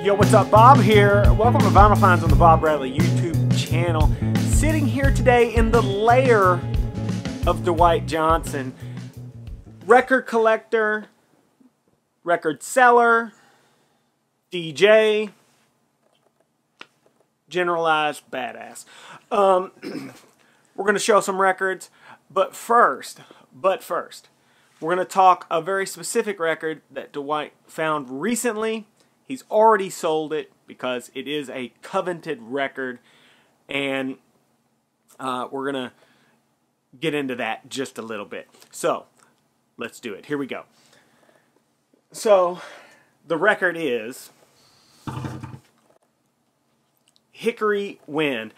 Yo, what's up? Bob here. Welcome to Vinyl Finds on the Bob Bradley YouTube channel. Sitting here today in the lair of Dwight Johnson. Record collector, record seller, DJ, generalized badass. We're going to show some records, but first, we're going to talk a very specific record that Dwight found recently. He's already sold it because it is a coveted record, and we're going to get into that just a little bit. So, let's do it. Here we go. So, the record is Hickory Wind.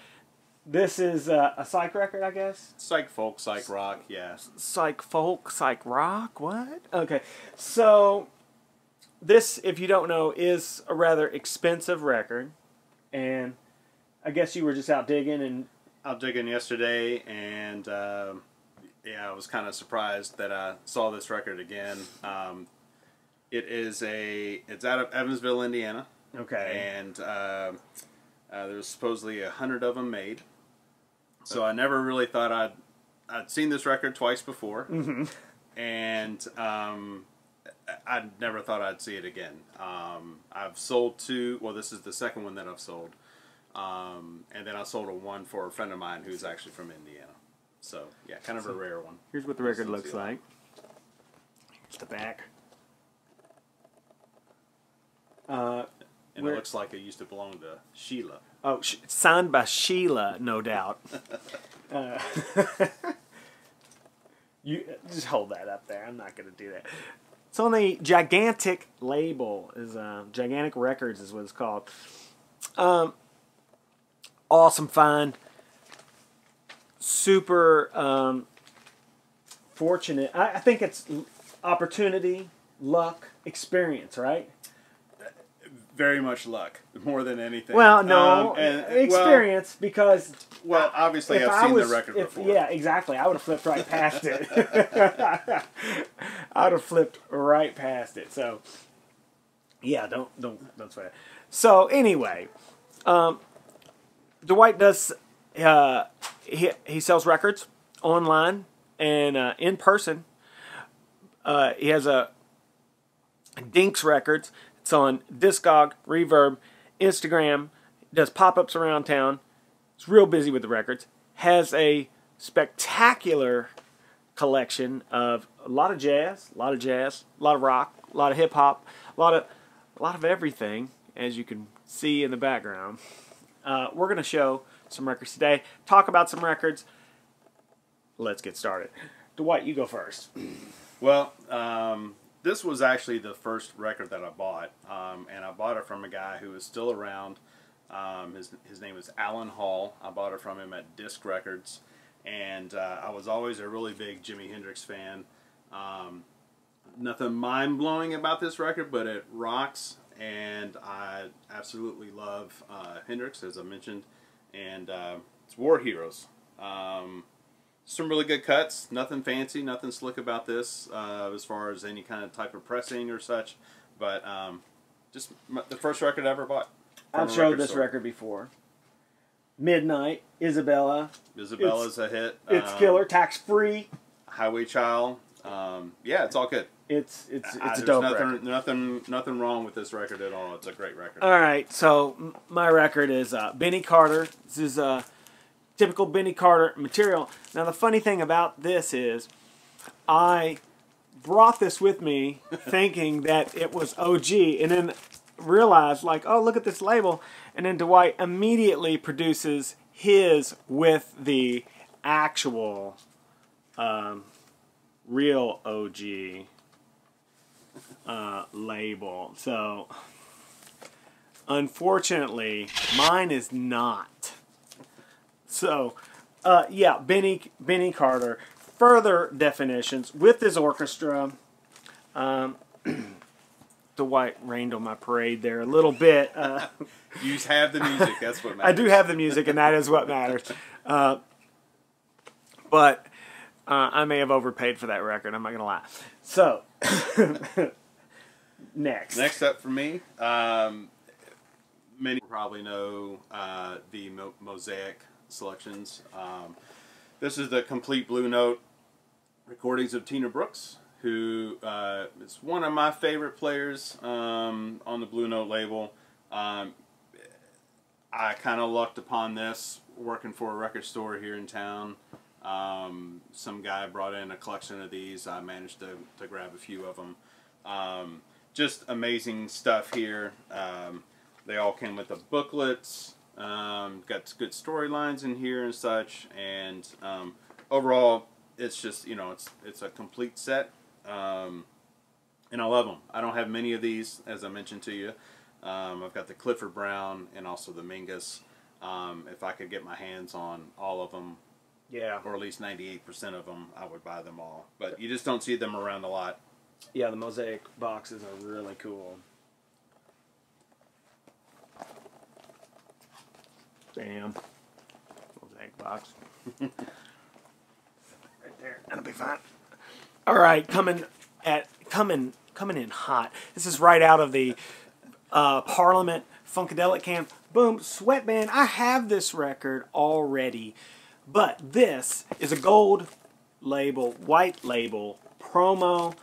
This is a psych record, I guess? Psych folk, psych rock, yeah. Psych folk, psych rock? What? Okay. So, this, if you don't know, is a rather expensive record. And I guess you were just out digging and... Out digging yesterday, and yeah, I was kind of surprised that I saw this record again. It's out of Evansville, Indiana. Okay. And there's supposedly 100 of them made. So I never really thought I'd seen this record twice before. Mm-hmm. And I never thought I'd see it again. I've sold two. Well, this is the second one that I've sold. And then I sold one for a friend of mine who's actually from Indiana. So, yeah, kind of a rare one. Here's what the record looks like. Here's the back. And it looks like it used to belong to Sheila. Oh, signed by Sheila, no doubt. You just hold that up there. I'm not going to do that. It's on the Gigantic label. Gigantic Records is what it's called. Awesome find. Super fortunate. I think it's opportunity, luck, experience, right? Very much luck, more than anything. Well, no, experience, because... Well, obviously I've seen the record before. Yeah, exactly. I would have flipped right past it. I would have flipped right past it. So, yeah, don't sweat it. So, anyway, Dwight does... he sells records online and in person. He has a Dinks Records. It's on Discog, Reverb, Instagram. Does pop-ups around town. He's real busy with the records. Has a spectacular collection of a lot of jazz, a lot of rock, a lot of hip-hop, a lot of everything, as you can see in the background. We're going to show some records today. Talk about some records. Let's get started. Dwight, you go first. Well, this was actually the first record that I bought, and I bought it from a guy who is still around. His name is Alan Hall. I bought it from him at Disc Records, and I was always a really big Jimi Hendrix fan. Nothing mind-blowing about this record, but it rocks, and I absolutely love Hendrix, as I mentioned, and it's War Heroes. Some really good cuts, nothing fancy, nothing slick about this as far as any kind of type of pressing or such, but just the first record I ever bought. I've showed this record before. Midnight, Isabella. Isabella's a hit. It's killer, tax-free. Highway Child. Yeah, it's all good. It's a dope record. Nothing wrong with this record at all. It's a great record. All right, so my record is Benny Carter. This is typical Benny Carter material. Now, the funny thing about this is I brought this with me thinking that it was OG, and then realized, like, oh, look at this label, and then Dwight immediately produces his with the actual real OG label. So, unfortunately, mine is not. So, yeah, Benny Carter. Further definitions with his orchestra. Dwight rained on my parade there a little bit. You have the music, that's what matters. I do have the music, and that is what matters. But I may have overpaid for that record, I'm not going to lie. So, next. Next up for me, Many probably know the Mosaic selections. This is the complete Blue Note recordings of Tina Brooks, who is one of my favorite players on the Blue Note label. I kind of lucked upon this working for a record store here in town. Some guy brought in a collection of these. I managed to grab a few of them. Just amazing stuff here. They all came with the booklets. Got good storylines in here and such. And overall, it's just, you know, it's a complete set. And I love them. I don't have many of these, as I mentioned to you. I've got the Clifford Brown and also the Mingus. If I could get my hands on all of them, yeah, or at least 98% of them, I would buy them all. But you just don't see them around a lot. Yeah, the Mosaic boxes are really cool. Bam. Mosaic box. Right there. That'll be fine. All right, coming in hot. This is right out of the Parliament Funkadelic can. Boom, Sweatband. I have this record already, but this is a gold label, white label promo.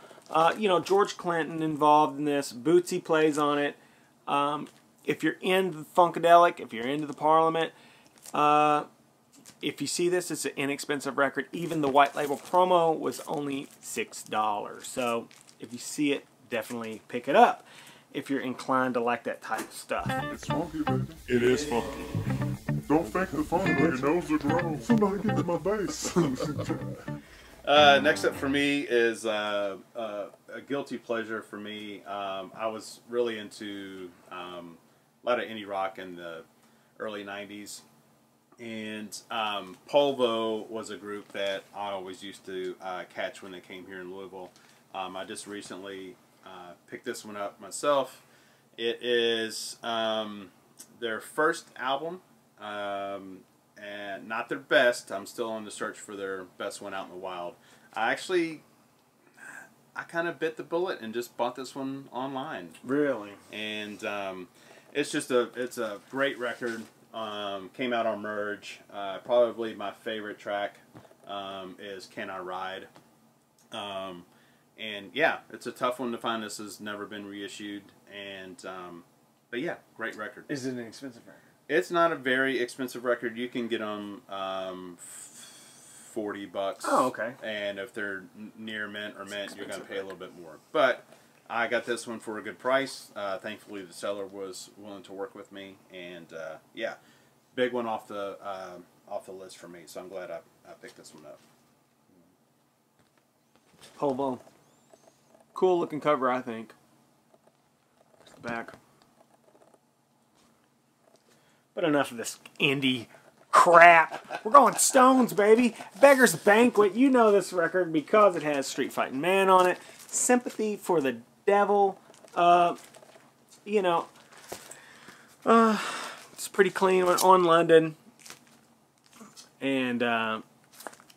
You know, George Clinton involved in this. Bootsy plays on it. If you're into the Funkadelic, if you're into the Parliament, if you see this, it's an inexpensive record. Even the white label promo was only $6. So if you see it, definitely pick it up if you're inclined to like that type of stuff. It's funky, baby. It is funky. Don't fake the funk when your nose looks wrong. Somebody give me my bass. Next up for me is a guilty pleasure for me. I was really into a lot of indie rock in the early 90s. And Polvo was a group that I always used to catch when they came here in Louisville. I just recently picked this one up myself. It is their first album, and not their best. I'm still on the search for their best one out in the wild. I kind of bit the bullet and just bought this one online. Really? And it's a great record. Came out on Merge. Probably my favorite track is Can I Ride? And yeah, it's a tough one to find. This has never been reissued. And but yeah, great record. Is it an expensive record? It's not a very expensive record. You can get them $40. Oh, okay. And if they're near mint or mint, you're going to pay a little bit more. But I got this one for a good price. Thankfully, the seller was willing to work with me, and yeah, big one off the list for me. So I'm glad I picked this one up. Polvo. Cool looking cover, I think. There's the back. But enough of this indie crap. We're going Stones, baby. Beggar's Banquet. You know this record because it has Street Fighting Man on it. Sympathy for the Devil. You know, it's pretty clean on London. And,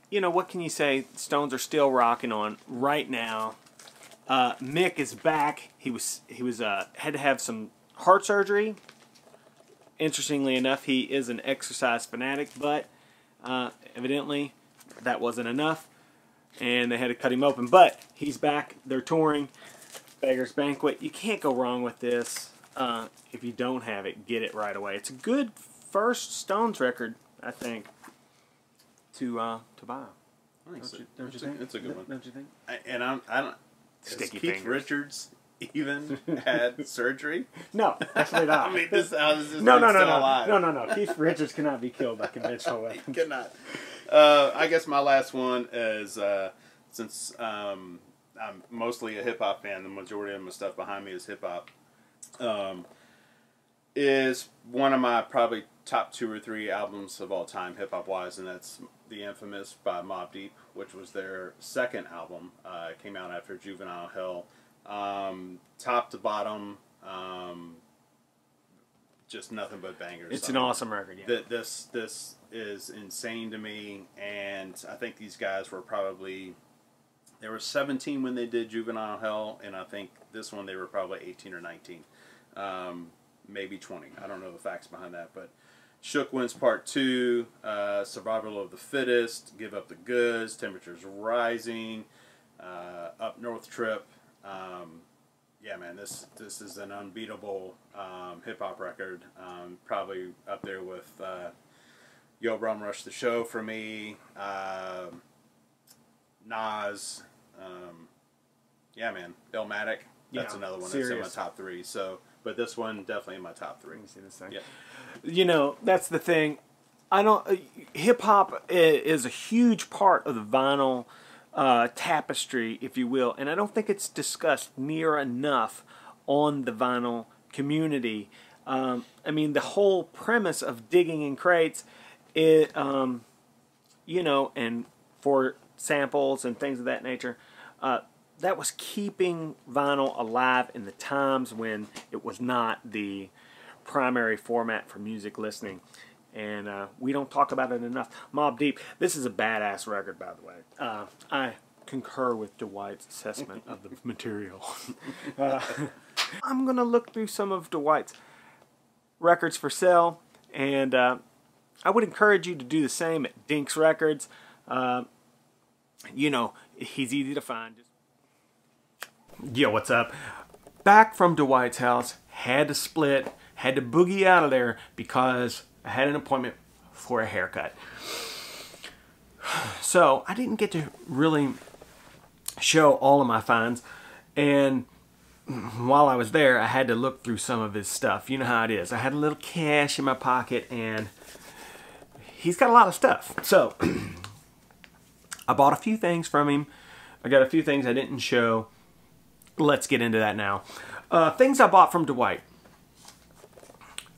you know, what can you say? Stones are still rocking on right now. Mick is back. He had to have some heart surgery. Interestingly enough, he is an exercise fanatic, but evidently that wasn't enough, and they had to cut him open. But he's back. They're touring. Beggar's Banquet. You can't go wrong with this. If you don't have it, get it right away. It's a good first Stones record, I think, to buy. Don't you think? It's a good one. Don't you think? I don't. Sticky Keith fingers. Richards even had surgery? No, definitely not. I mean, how is this no. still alive? No. Keith Richards cannot be killed by conventional weapons. He cannot. I guess my last one is, since I'm mostly a hip-hop fan, the majority of my stuff behind me is hip-hop, is one of my probably top 2 or 3 albums of all time, hip-hop-wise, and that's The Infamous by Mobb Deep, which was their second album. It came out after Juvenile Hell. Top to bottom, just nothing but bangers. It's an awesome record, yeah. This is insane to me, and I think these guys were probably, they were 17 when they did Juvenile Hell, and I think this one they were probably 18 or 19. maybe 20. I don't know the facts behind that, but Shook Winds Part 2, Survival of the Fittest, Give Up the Goods, Temperatures Rising, Up North Trip. Yeah, man, this is an unbeatable hip-hop record. Probably up there with Yo Brum Rush the Show for me, Nas, yeah, man, Illmatic. That's another one that's in my top 3. So, but this one definitely in my top 3. Let me see this thing. Yeah. You know, that's the thing. I don't. Hip hop is a huge part of the vinyl tapestry, if you will, and I don't think it's discussed near enough on the vinyl community. I mean, the whole premise of digging in crates, you know, and for samples and things of that nature, that was keeping vinyl alive in the times when it was not the primary format for music listening. And we don't talk about it enough. Mobb Deep, this is a badass record, by the way. I concur with Dwight's assessment of the material. I'm going to look through some of Dwight's records for sale, and I would encourage you to do the same at Dink's Records. You know, he's easy to find. Yo, what's up? Back from Dwight's house, had to split, had to boogie out of there because I had an appointment for a haircut. So I didn't get to really show all of my finds, and while I was there I had to look through some of his stuff. You know how it is. I had a little cash in my pocket and he's got a lot of stuff. So I bought a few things from him. I got a few things I didn't show. Let's get into that now. Things I bought from Dwight.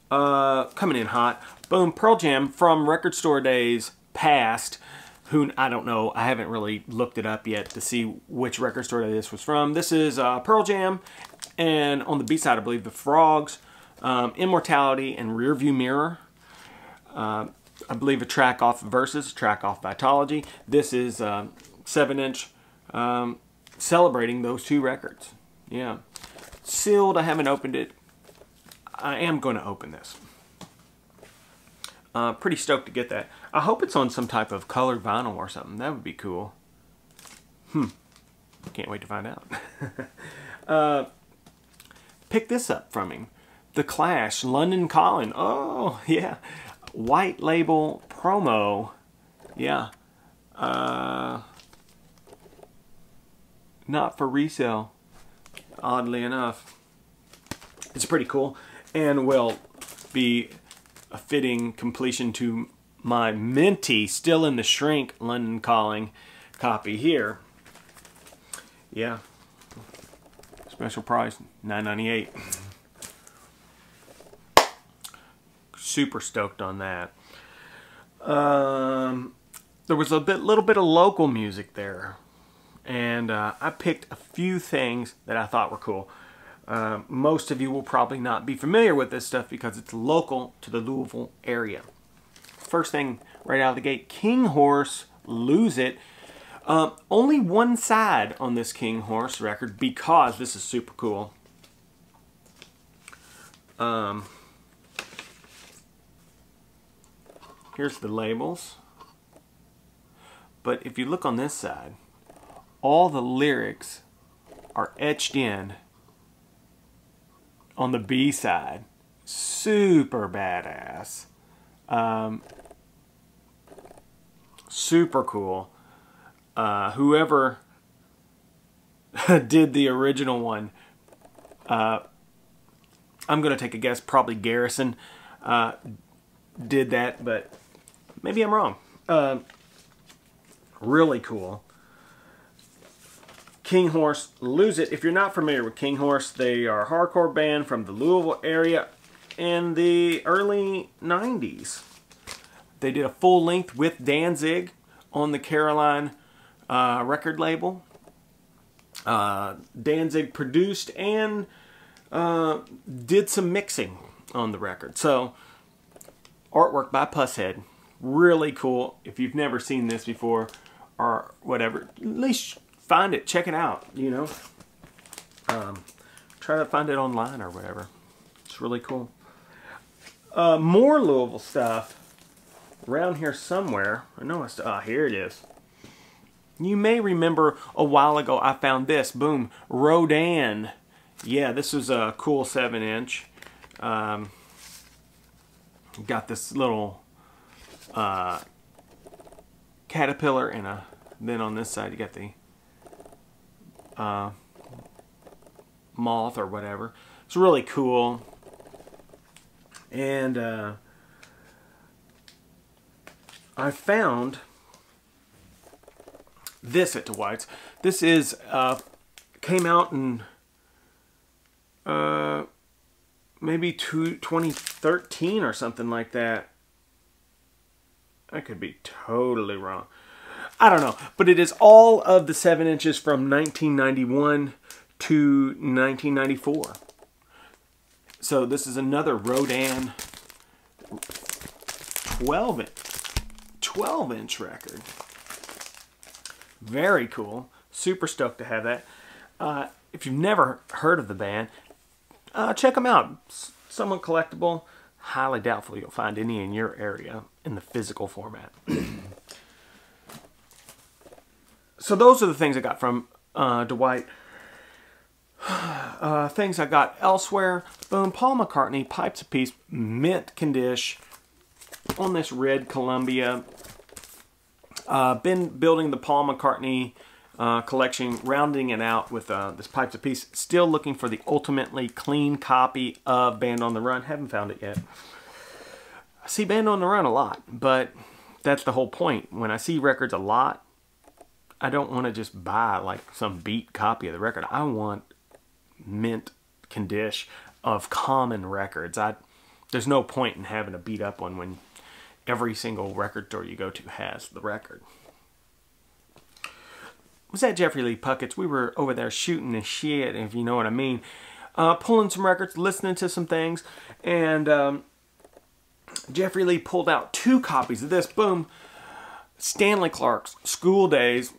Coming in hot. Boom, Pearl Jam from record store days past. Who, I don't know. I haven't really looked it up yet to see which record store this was from. This is Pearl Jam, and on the B-side, I believe, The Frogs, Immortality, and Rearview Mirror. I believe a track off Versus, a track off Vitology. This is 7-inch, celebrating those two records. Yeah. Sealed, I haven't opened it. I am going to open this. Pretty stoked to get that. I hope it's on some type of colored vinyl or something. That would be cool. Can't wait to find out. Pick this up from him. The Clash, London Calling. Oh, yeah. White label promo. Yeah. Not for resale, oddly enough. It's pretty cool and will be a fitting completion to my minty, still in the shrink, London Calling copy here. Yeah. Special price, $9.98. Super stoked on that. There was a little bit of local music there, and I picked a few things that I thought were cool. Most of you will probably not be familiar with this stuff because it's local to the Louisville area. First thing right out of the gate, King Horse, Lose It. Only one side on this King Horse record because this is super cool. Here's the labels. But if you look on this side, all the lyrics are etched in on the B side. Super badass. Super cool. Whoever did the original one, I'm going to take a guess, probably Garrison did that, but maybe I'm wrong. Really cool. King Horse, Lose It. If you're not familiar with King Horse, they are a hardcore band from the Louisville area in the early 90s. They did a full length with Danzig on the Caroline record label. Danzig produced and did some mixing on the record. So, artwork by Pusshead. Really cool. If you've never seen this before or whatever, at least find it, check it out, you know. Try to find it online or whatever. It's really cool. More Louisville stuff around here somewhere. I know it's here it is. You may remember a while ago I found this. Boom, Rodan. Yeah, this is a cool 7-inch. Got this little caterpillar and then on this side you got the moth or whatever. It's really cool. And I found this at Dwight's. This is came out in maybe 2013 or something like that. I could be totally wrong. I don't know, but it is all of the 7 inches from 1991 to 1994. So this is another Rodan 12-inch record. Very cool. Super stoked to have that. If you've never heard of the band, check them out. Somewhat collectible. Highly doubtful you'll find any in your area in the physical format. So those are the things I got from Dwight. Things I got elsewhere. Boom, Paul McCartney, Pipes of Peace, mint condition on this red Columbia. Been building the Paul McCartney collection, rounding it out with this Pipes of Peace. Still looking for the ultimately clean copy of Band on the Run. Haven't found it yet. I see Band on the Run a lot, but that's the whole point. When I see records a lot, I don't want to just buy like some beat copy of the record. I want mint condition of common records. There's no point in having a beat up one when every single record store you go to has the record. Was at Jeffrey Lee Puckett's. We were over there shooting the shit, if you know what I mean. Pulling some records, listening to some things, and Jeffrey Lee pulled out 2 copies of this. Boom. Stanley Clarke's School Days.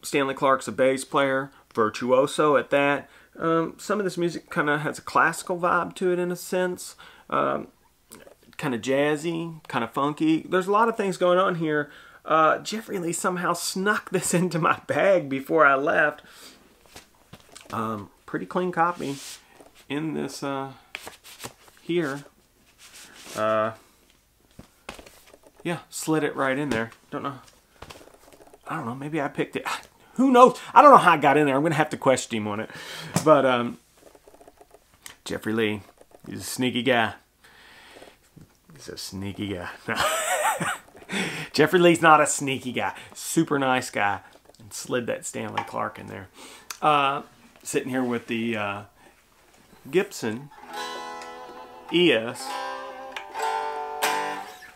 Stanley Clarke's a bass player, virtuoso at that. Some of this music kind of has a classical vibe to it in a sense. Kind of jazzy, kind of funky. There's a lot of things going on here. Jeffrey Lee somehow snuck this into my bag before I left. Pretty clean copy in this here. Yeah, slid it right in there. I don't know, maybe I picked it. Who knows? I don't know how I got in there. I'm going to have to question him on it. But Jeffrey Lee, he's a sneaky guy. He's a sneaky guy. Jeffrey Lee's not a sneaky guy. Super nice guy. And slid that Stanley Clarke in there. Sitting here with the Gibson ES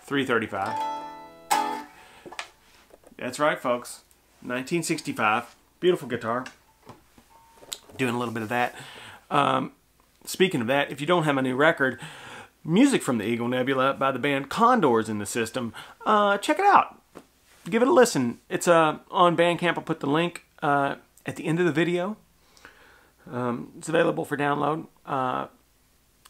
335. That's right, folks. 1965. Beautiful guitar. Doing a little bit of that. Speaking of that, if you don't have a new record, music from the Eagle Nebula by the band Condors in the system, check it out. Give it a listen. It's on Bandcamp. I'll put the link at the end of the video. It's available for download.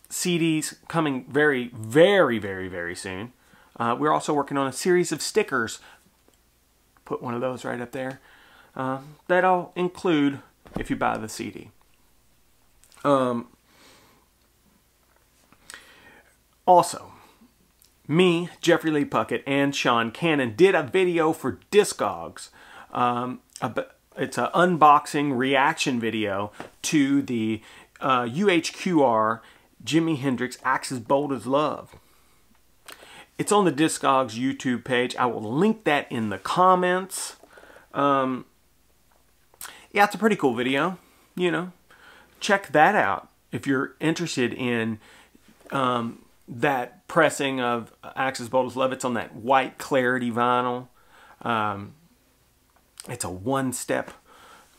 CDs coming very, very, very, very soon. We're also working on a series of stickers. Put one of those right up there. That I'll include if you buy the CD. Also, me, Jeffrey Lee Puckett, and Sean Cannon did a video for Discogs. It's an unboxing reaction video to the UHQR Jimi Hendrix Axis Bold as Love. It's on the Discogs YouTube page. I will link that in the comments. Yeah, it's a pretty cool video. You know, check that out if you're interested in that pressing of Axis Bold as Love. It's on that white clarity vinyl. It's a one-step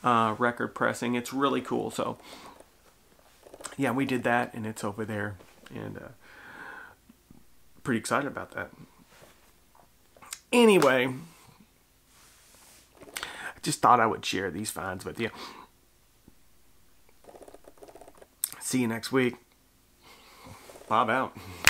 record pressing. It's really cool. So, yeah, we did that, and it's over there. And pretty excited about that. Anyway, I just thought I would share these finds with you. See you next week. Bob out.